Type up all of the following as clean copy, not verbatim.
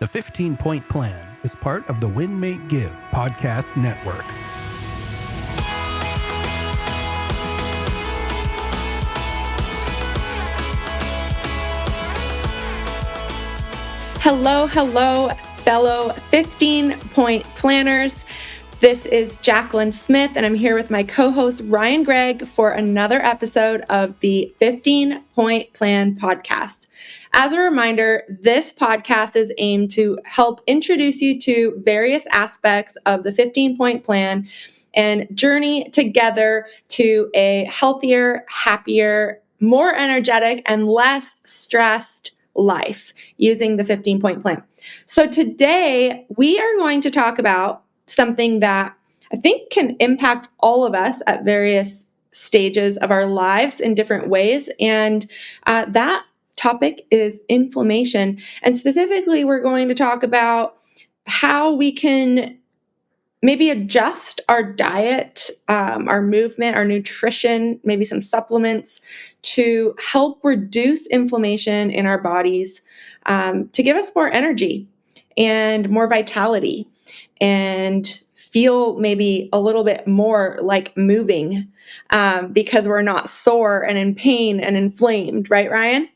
The 15-Point Plan is part of the Win, Make, Give podcast network. Hello, fellow 15-Point Planners. This is Jacqueline Smith, and I'm here with my co-host Ryan Greigg for another episode of the 15-Point Plan podcast. As a reminder, this podcast is aimed to help introduce you to various aspects of the 15-Point Plan and journey together to a healthier, happier, more energetic, and less stressed life using the 15-Point Plan. So today we are going to talk about something that I think can impact all of us at various stages of our lives in different ways. And that topic is inflammation. And specifically, we're going to talk about how we can maybe adjust our diet, our movement, our nutrition, maybe some supplements to help reduce inflammation in our bodies, to give us more energy and more vitality and feel maybe a little bit more like moving because we're not sore and in pain and inflamed. Right, Ryan?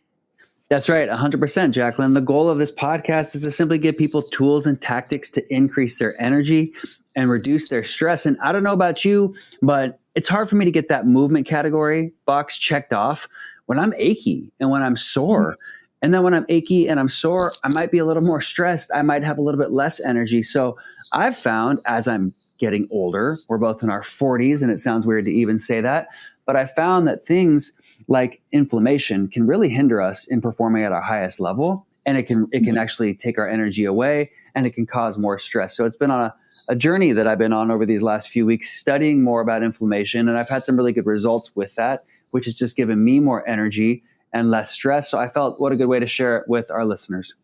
That's right, 100%, Jacqueline. The goal of this podcast is to simply give people tools and tactics to increase their energy and reduce their stress. And I don't know about you, but it's hard for me to get that movement category box checked off when I'm achy and when I'm sore. Mm-hmm. And then when I'm achy and I'm sore, I might be a little more stressed. I might have a little bit less energy. So I've found as I'm getting older, we're both in our 40s, and it sounds weird to even say that, but I found that things like inflammation can really hinder us in performing at our highest level. And it can actually take our energy away, and it can cause more stress. So it's been on a journey that I've been on over these last few weeks, studying more about inflammation. And I've had some really good results with that, which has just given me more energy and less stress. So I felt what a good way to share it with our listeners.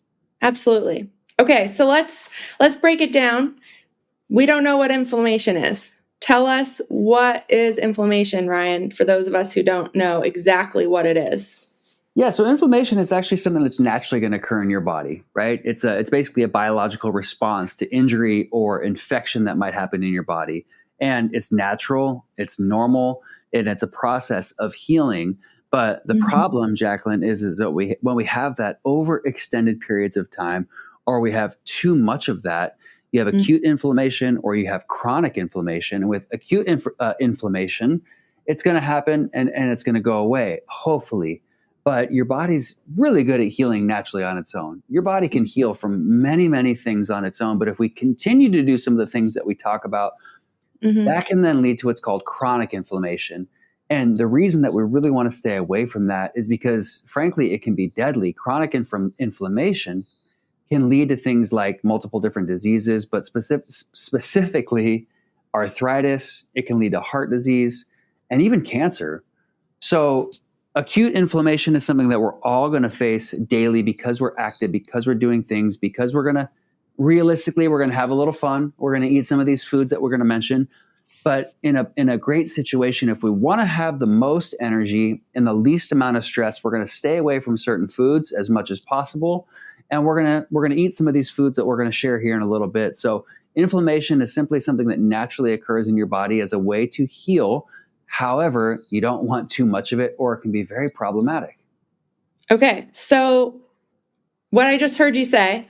Absolutely. Okay, so let's break it down. We don't know what inflammation is. Tell us, what is inflammation, Ryan, for those of us who don't know exactly what it is? Yeah, so inflammation is actually something that's naturally going to occur in your body, right? It's basically a biological response to injury or infection that might happen in your body. And it's natural, it's normal, and it's a process of healing. But the problem, Jacqueline, is that when we have that overextended periods of time, or we have too much of that, you have acute inflammation or you have chronic inflammation. And with acute inflammation, it's going to happen and it's going to go away, hopefully. But your body's really good at healing naturally on its own. Your body can heal from many, many things on its own. But if we continue to do some of the things that we talk about, that can then lead to what's called chronic inflammation. And the reason that we really want to stay away from that is because, frankly, it can be deadly. Chronic inflammation can lead to things like multiple different diseases, but specifically arthritis. It can lead to heart disease and even cancer. So acute inflammation is something that we're all going to face daily because we're active, because we're doing things, because we're going to have a little fun. We're going to eat some of these foods that we're going to mention. But in a great situation, if we want to have the most energy and the least amount of stress, we're going to stay away from certain foods as much as possible. And we're going to eat some of these foods that we're going to share here in a little bit. So inflammation is simply something that naturally occurs in your body as a way to heal. However, you don't want too much of it, or it can be very problematic. Okay, so what I just heard you say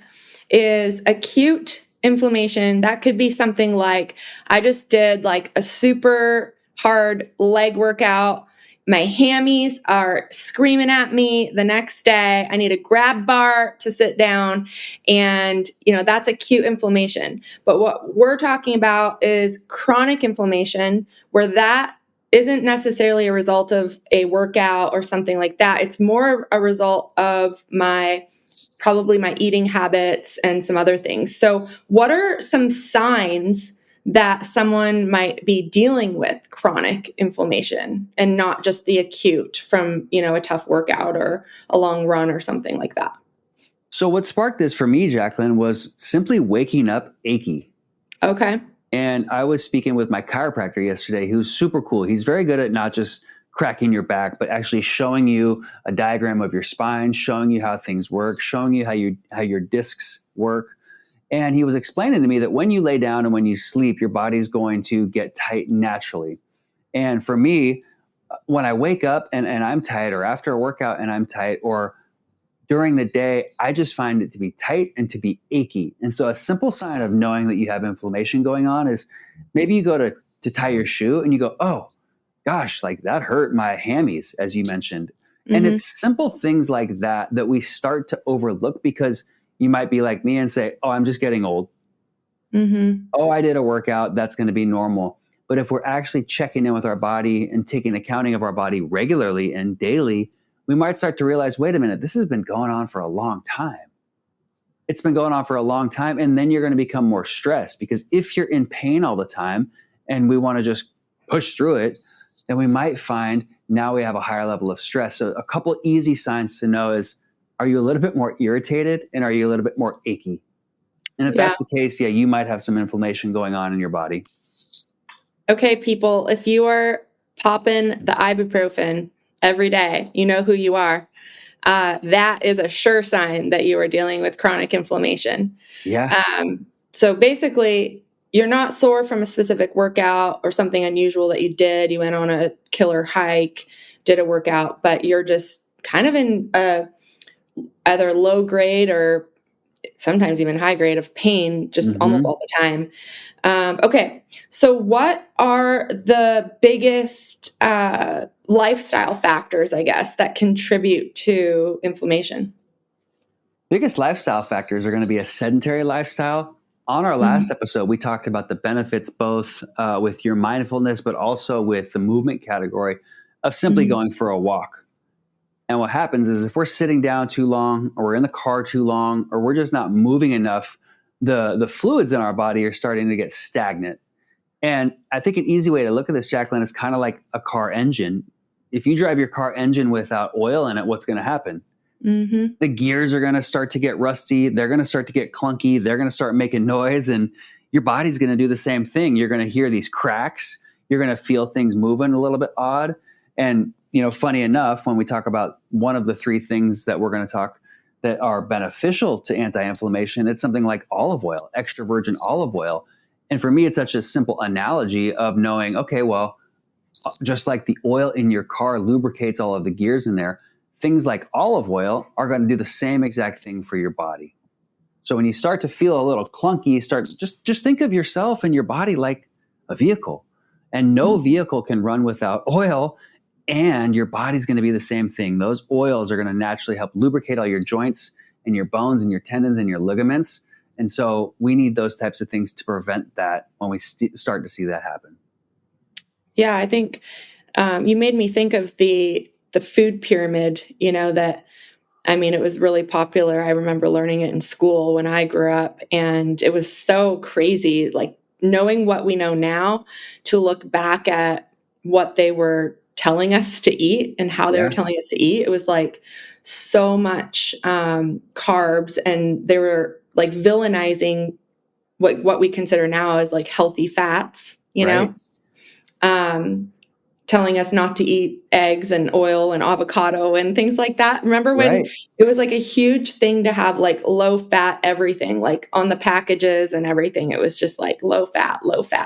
is acute inflammation. That could be something like, I just did like a super hard leg workout. My hammies are screaming at me the next day. I need a grab bar to sit down. And, that's acute inflammation. But what we're talking about is chronic inflammation, where that isn't necessarily a result of a workout or something like that. It's more a result of probably my eating habits and some other things. So what are some signs that someone might be dealing with chronic inflammation and not just the acute from, a tough workout or a long run or something like that? So what sparked this for me, Jacqueline, was simply waking up achy. Okay. And I was speaking with my chiropractor yesterday, who's super cool. He's very good at not just cracking your back, but actually showing you a diagram of your spine, showing you how things work, showing you how your discs work. And he was explaining to me that when you lay down and when you sleep, your body's going to get tight naturally. And for me, when I wake up and I'm tight, or after a workout and I'm tight, or during the day, I just find it to be tight and to be achy. And so a simple sign of knowing that you have inflammation going on is maybe you go to tie your shoe and you go, oh gosh, like that hurt my hammies, as you mentioned. And it's simple things like that we start to overlook, because you might be like me and say, oh, I'm just getting old. Oh, I did a workout. That's going to be normal. But if we're actually checking in with our body and taking accounting of our body regularly and daily, we might start to realize, wait a minute, this has been going on for a long time. It's been going on for a long time. And then you're going to become more stressed, because if you're in pain all the time and we want to just push through it, then we might find now we have a higher level of stress. So a couple easy signs to know is, are you a little bit more irritated and are you a little bit more achy? And if that's the case, you might have some inflammation going on in your body. Okay, people, if you are popping the ibuprofen every day, you know who you are. That is a sure sign that you are dealing with chronic inflammation. Yeah. So basically, you're not sore from a specific workout or something unusual that you did. You went on a killer hike, did a workout, but you're just kind of in either low grade or sometimes even high grade of pain, just almost all the time. Okay. So what are the biggest lifestyle factors, I guess, that contribute to inflammation? Biggest lifestyle factors are going to be a sedentary lifestyle. On our last episode, we talked about the benefits both with your mindfulness, but also with the movement category of simply going for a walk. And what happens is if we're sitting down too long, or we're in the car too long, or we're just not moving enough, the fluids in our body are starting to get stagnant. And I think an easy way to look at this, Jacqueline, is kind of like a car engine. If you drive your car engine without oil in it, what's going to happen? The gears are going to start to get rusty. They're going to start to get clunky. They're going to start making noise, and your body's going to do the same thing. You're going to hear these cracks. You're going to feel things moving a little bit odd. And, funny enough, when we talk about one of the three things that we're going to talk that are beneficial to anti-inflammation, it's something like olive oil, extra virgin olive oil. And for me, it's such a simple analogy of knowing, okay, well, just like the oil in your car lubricates all of the gears in there, things like olive oil are going to do the same exact thing for your body. So when you start to feel a little clunky, just think of yourself and your body like a vehicle. And no vehicle can run without oil, and your body's going to be the same thing. Those oils are going to naturally help lubricate all your joints and your bones and your tendons and your ligaments. And so we need those types of things to prevent that when we start to see that happen. Yeah, I think you made me think of the food pyramid, it was really popular. I remember learning it in school when I grew up, and it was so crazy, like knowing what we know now, to look back at what they were telling us to eat and how they were telling us to eat. It was like so much carbs, and they were like villainizing what we consider now as like healthy fats, telling us not to eat eggs and oil and avocado and things like that. Remember when it was like a huge thing to have like low fat everything, like on the packages and everything. It was just like low fat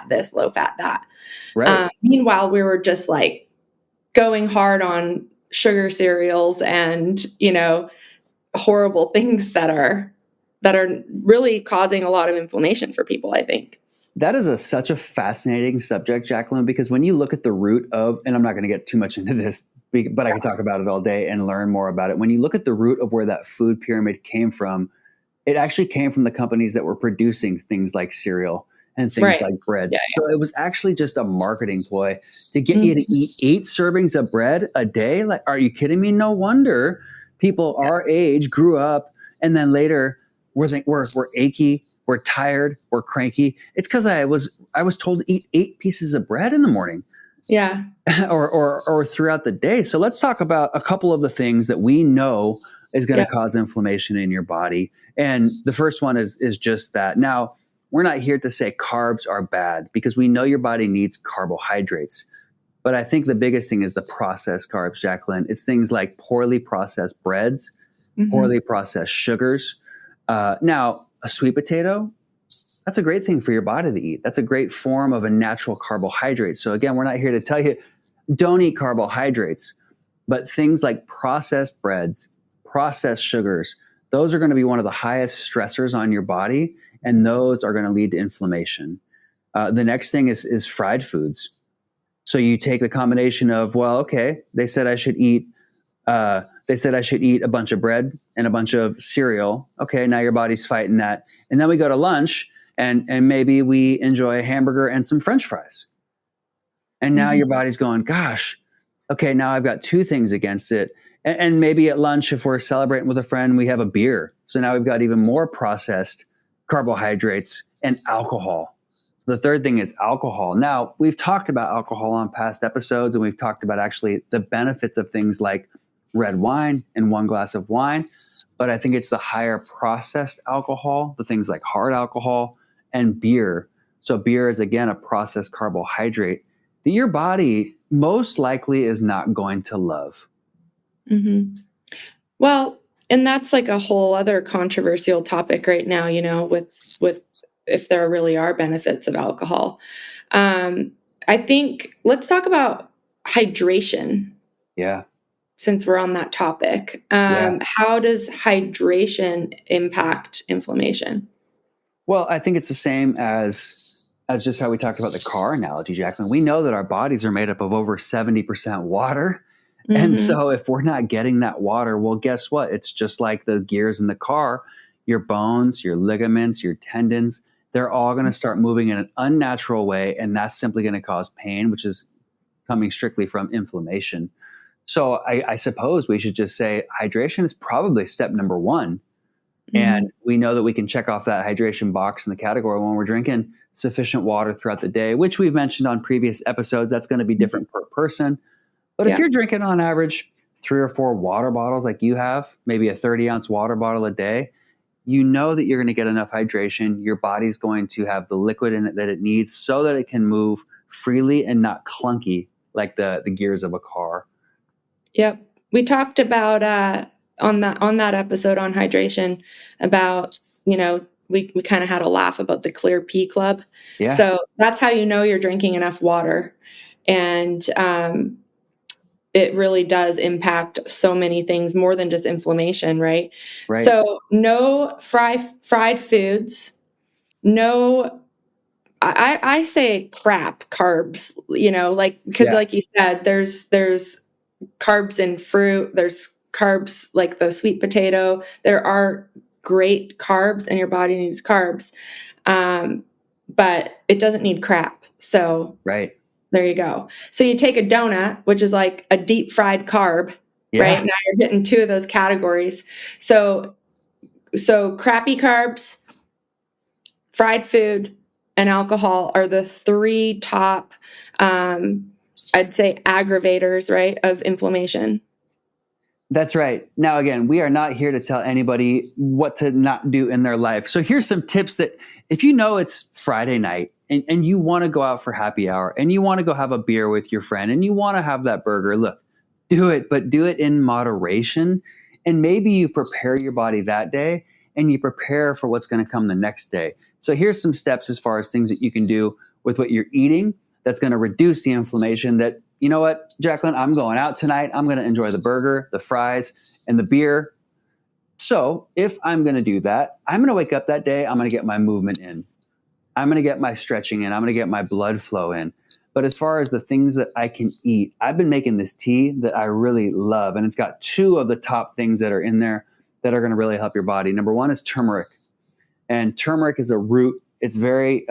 this, low fat that. Meanwhile, we were just like going hard on sugar cereals and, horrible things that are really causing a lot of inflammation for people, I think. That is such a fascinating subject, Jacqueline, because when you look at the root of, and I'm not going to get too much into this, but I can talk about it all day and learn more about it. When you look at the root of where that food pyramid came from, it actually came from the companies that were producing things like cereal and things like bread. So it was actually just a marketing ploy to get you to eat 8 servings of bread a day. Like, are you kidding me? No wonder people our age grew up, and then later we're achy, we're tired, we're cranky. It's because I was told to eat 8 pieces of bread in the morning. Yeah. or throughout the day. So let's talk about a couple of the things that we know is going to cause inflammation in your body. And the first one is just that. Now, we're not here to say carbs are bad, because we know your body needs carbohydrates. But I think the biggest thing is the processed carbs, Jacqueline. It's things like poorly processed breads, poorly processed sugars. Now, a sweet potato, that's a great thing for your body to eat. That's a great form of a natural carbohydrate. So again, we're not here to tell you don't eat carbohydrates, but things like processed breads, processed sugars, those are going to be one of the highest stressors on your body, and those are going to lead to inflammation. The next thing is fried foods. So you take the combination of, well, okay, they said I should eat a bunch of bread and a bunch of cereal. Okay, now your body's fighting that. And then we go to lunch and maybe we enjoy a hamburger and some French fries. And now your body's going, gosh, okay, now I've got two things against it. And maybe at lunch, if we're celebrating with a friend, we have a beer. So now we've got even more processed carbohydrates and alcohol. The third thing is alcohol. Now, we've talked about alcohol on past episodes, and we've talked about actually the benefits of things like red wine and one glass of wine. But I think it's the higher processed alcohol, the things like hard alcohol and beer. So beer is, again, a processed carbohydrate that your body most likely is not going to love. Well, and that's like a whole other controversial topic right now, with if there really are benefits of alcohol. I think let's talk about hydration. Yeah. Since we're on that topic. How does hydration impact inflammation? Well, I think it's the same as just how we talked about the car analogy, Jacqueline. We know that our bodies are made up of over 70% water. And so if we're not getting that water, well, guess what? It's just like the gears in the car. Your bones, your ligaments, your tendons, they're all going to start moving in an unnatural way. And that's simply going to cause pain, which is coming strictly from inflammation. So I suppose we should just say hydration is probably step number one. And we know that we can check off that hydration box in the category when we're drinking sufficient water throughout the day, which we've mentioned on previous episodes. That's going to be different per person. But if you're drinking on average 3 or 4 water bottles like you have, maybe a 30-ounce water bottle a day, you know that you're going to get enough hydration. Your body's going to have the liquid in it that it needs so that it can move freely and not clunky like the gears of a car. Yep. We talked about on that episode on hydration about, we kind of had a laugh about the Clear Pea Club. Yeah. So that's how you know you're drinking enough water. And it really does impact so many things more than just inflammation, right? Right. So no fried foods, no, I say crap carbs, because like you said, there's carbs in fruit, there's carbs like the sweet potato. There are great carbs and your body needs carbs. But it doesn't need crap. So right. There you go. So you take a donut, which is like a deep fried carb, right? Now you're hitting 2 of those categories. So crappy carbs, fried food, and alcohol are the 3 top, I'd say, aggravators, right, of inflammation. That's right. Now, again, we are not here to tell anybody what to not do in their life. So here's some tips that if you know it's Friday night and you want to go out for happy hour and you want to go have a beer with your friend and you want to have that burger, look, do it, but do it in moderation. And maybe you prepare your body that day and you prepare for what's going to come the next day. So here's some steps as far as things that you can do with what you're eating that's going to reduce the inflammation that, you know what, Jacqueline, I'm going out tonight. I'm going to enjoy the burger, the fries, and the beer. So if I'm going to do that, I'm going to wake up that day. I'm going to get my movement in. I'm going to get my stretching in. I'm going to get my blood flow in. But as far as the things that I can eat, I've been making this tea that I really love. And it's got 2 of the top things that are in there that are going to really help your body. Number 1 is turmeric. And turmeric is a root. It's very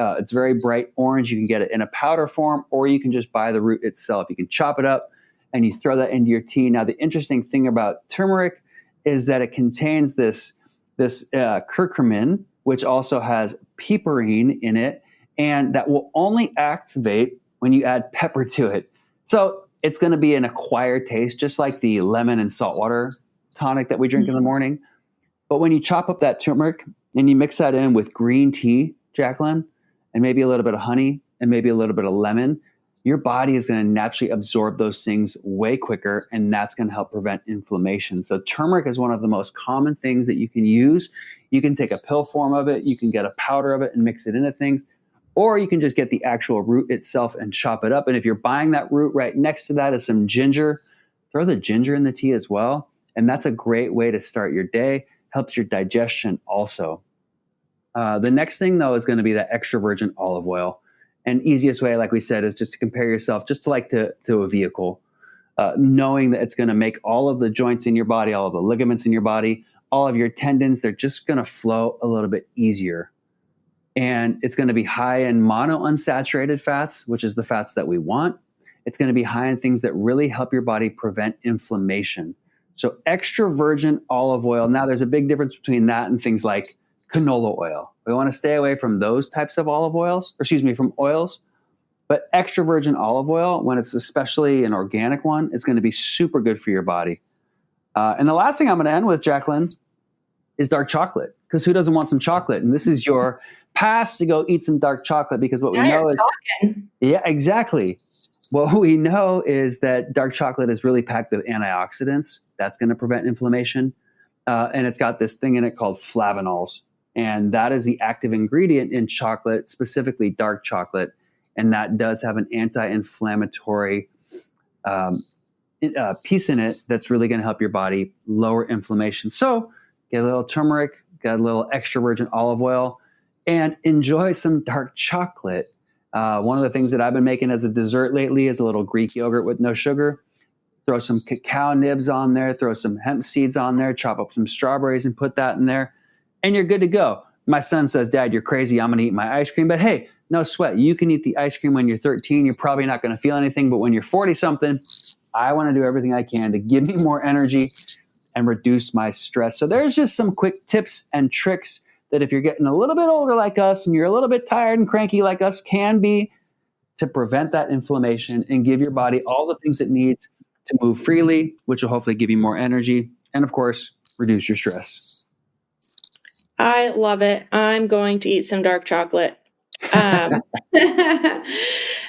bright orange. You can get it in a powder form, or you can just buy the root itself. You can chop it up and you throw that into your tea. Now, the interesting thing about turmeric is that it contains this curcumin, which also has piperine in it, and that will only activate when you add pepper to it. So it's going to be an acquired taste, just like the lemon and saltwater tonic that we drink in the morning. But when you chop up that turmeric and you mix that in with green tea, Jacqueline, and maybe a little bit of honey and maybe a little bit of lemon, your body is going to naturally absorb those things way quicker, and that's going to help prevent inflammation. So turmeric is one of the most common things that you can use. You can take a pill form of it, you can get a powder of it and mix it into things, or you can just get the actual root itself and chop it up. And if you're buying that root, right next to that is some ginger. Throw the ginger in the tea as well. And that's a great way to start your day. Helps your digestion also. The next thing, though, is going to be that extra virgin olive oil. And easiest way, like we said, is just to compare yourself just to a vehicle, knowing that it's going to make all of the joints in your body, all of the ligaments in your body, all of your tendons, they're just going to flow a little bit easier. And it's going to be high in monounsaturated fats, which is the fats that we want. It's going to be high in things that really help your body prevent inflammation. So extra virgin olive oil. Now, there's a big difference between that and things like canola oil. We want to stay away from those types of from oils. But extra virgin olive oil, when it's especially an organic one, is going to be super good for your body. And the last thing I'm going to end with, Jacqueline, is dark chocolate. Because who doesn't want some chocolate? And this is your pass to go eat some dark chocolate, because what we know is... Yeah, exactly. What we know is that dark chocolate is really packed with antioxidants. That's going to prevent inflammation. And it's got this thing in it called flavonols. And that is the active ingredient in chocolate, specifically dark chocolate. And that does have an anti-inflammatory piece in it that's really going to help your body lower inflammation. So get a little turmeric, get a little extra virgin olive oil, and enjoy some dark chocolate. One of the things that I've been making as a dessert lately is a little Greek yogurt with no sugar. Throw some cacao nibs on there, throw some hemp seeds on there, chop up some strawberries and put that in there, and you're good to go. My son says, "Dad, you're crazy. I'm going to eat my ice cream." But hey, no sweat. You can eat the ice cream when you're 13. You're probably not going to feel anything. But when you're 40-something, I want to do everything I can to give me more energy and reduce my stress. So there's just some quick tips and tricks that if you're getting a little bit older like us and you're a little bit tired and cranky like us can be, to prevent that inflammation and give your body all the things it needs to move freely, which will hopefully give you more energy and, of course, reduce your stress. I love it. I'm going to eat some dark chocolate.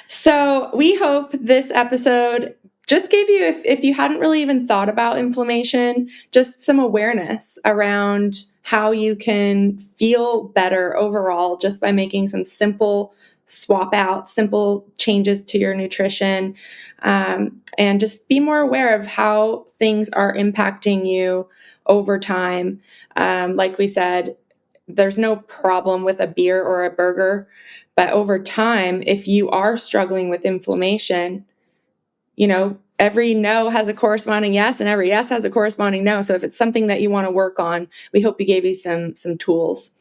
So we hope this episode just gave you, if you hadn't really even thought about inflammation, just some awareness around how you can feel better overall just by making some simple simple changes to your nutrition, and just be more aware of how things are impacting you over time. Like we said, there's no problem with a beer or a burger, but over time, if you are struggling with inflammation, every no has a corresponding yes, and every yes has a corresponding no. So if it's something that you want to work on, we hope we gave you some tools.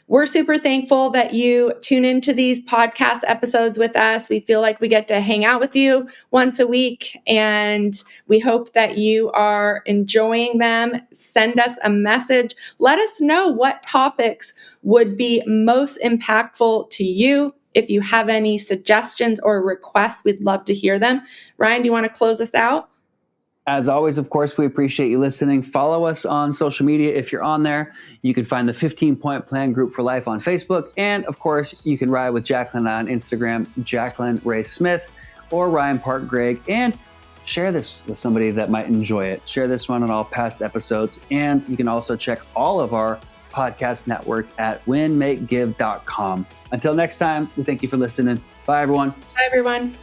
We're super thankful that you tune into these podcast episodes with us. We feel like we get to hang out with you once a week, and we hope that you are enjoying them. Send us a message. Let us know what topics would be most impactful to you. If you have any suggestions or requests, we'd love to hear them. Ryan, do you want to close us out? As always, of course, we appreciate you listening. Follow us on social media if you're on there. You can find the 15-Point Plan Group for Life on Facebook. And, of course, you can ride with Jacqueline on Instagram, Jacqueline Ray Smith, or Ryan Park Greigg. And share this with somebody that might enjoy it. Share this one on all past episodes. And you can also check all of our podcast network at winmakegive.com. Until next time, we thank you for listening. Bye, everyone. Bye, everyone.